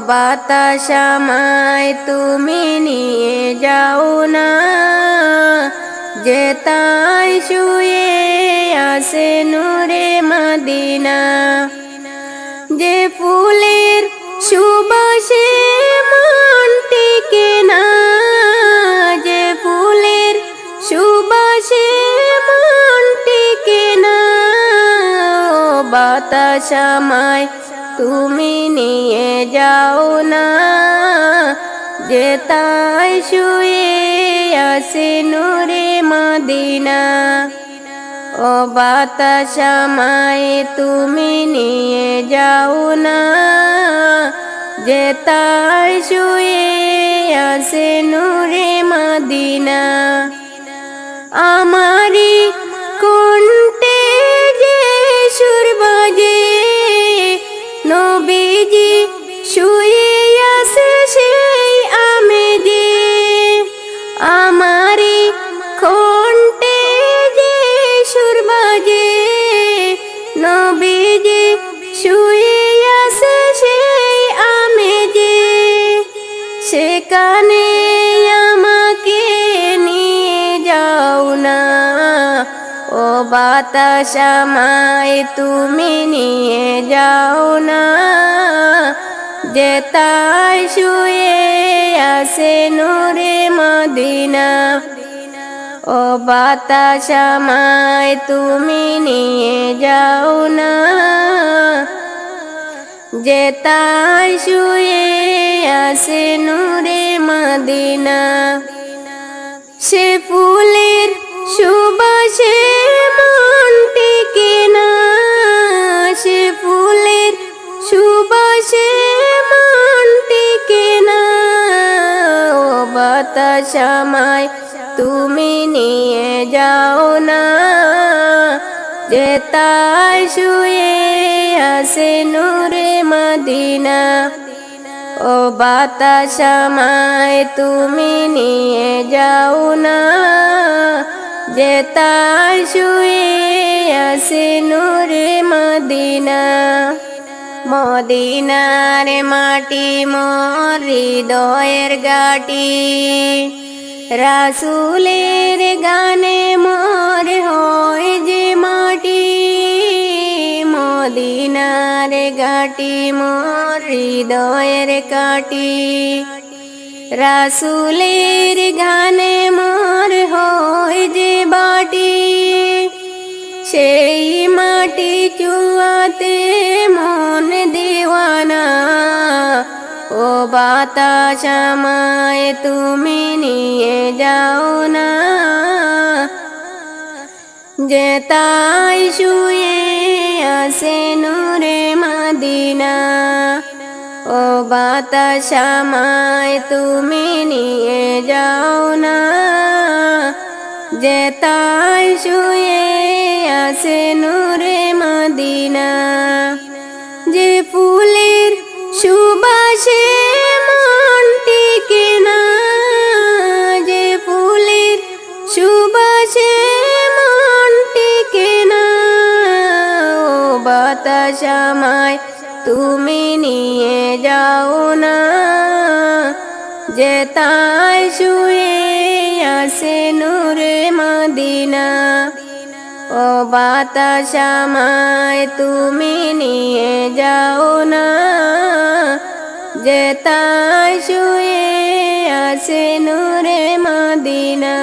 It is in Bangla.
বাতাস আমায় তুমি নিয়ে যাও না, যেতাই শুয়ে আসে নূরে মদিনা। যে ফুলের সুবাসে মন টিকে না, যে ফুলের সুবাসে মন টিকে না, ও বাতাস আমায় তুমি নিয়ে যাও না, যেতাই শুয়ে আসে নূরে মদিনা। ও বাতাস আমায় তুমি নিয়ে যাও না, যেতাই শুয়ে আসে নূরে মদিনা। আমারি কণ্ঠে যে সুর বাজে, নবীজি শুয়ে আসে সেই আমেজে। আমারি কণ্ঠে যে সুর বাজে, নবীজি শুয়ে আসে সেই আমেজে। সেখানে আমাকে নিয়ে যাও না, ও বাতাস আমায় তুমি নিয়ে যাও না, যেতাই শুয়ে আসে নূরে মদিনা। ও বাতাস আমায় তুমি নিয়ে যাও না, যেতাই শুয়ে আসে নূরে মদিনা। সে ফুলের সুবাসে মন টিকে না, সে ফুলের সুবাসে মন টিকে না, ও বাতাস আমায় তুমি নিয়ে যাও না, যেতাই শুয়ে আসে নূরে মদিনা। ও বাতাস আমায় তুমি নিয়ে যাও না, যেতাই শুয়ে আসে নূরে মদিনা। মদিনার মাটি মোর হৃদয়ের ঘাটি, রাসূলের গানে মোর হয় যে মাটি। মদিনার ঘাটি মোর হৃদয়ের কাটি, রাসূলের গানে মোর হয় যে বাটি। সেই মাটি চুয়াতে মন দিওয়ানা, ও বাতাস আমায় তুমি নিয়ে যাও না, যেতাই শুয়ে আসে নূরে মদিনা। ও বাতাস আমায় তুমি নিয়ে যাও না, যেতাই শুয়ে আসে নূরে মদিনা। যে ফুলের সুবাসে মন টিকে না, যে ফুলের সুবাসে মন টিকে না, ও বাতাস আমায় তুমি নিয়ে যাও না, যেতাই শুয়ে আসে নূরে মদিনা। ও বাতাস আমায় তুমি নিয়ে যাও না, যেতাই শুয়ে আসে নূরে মদিনা।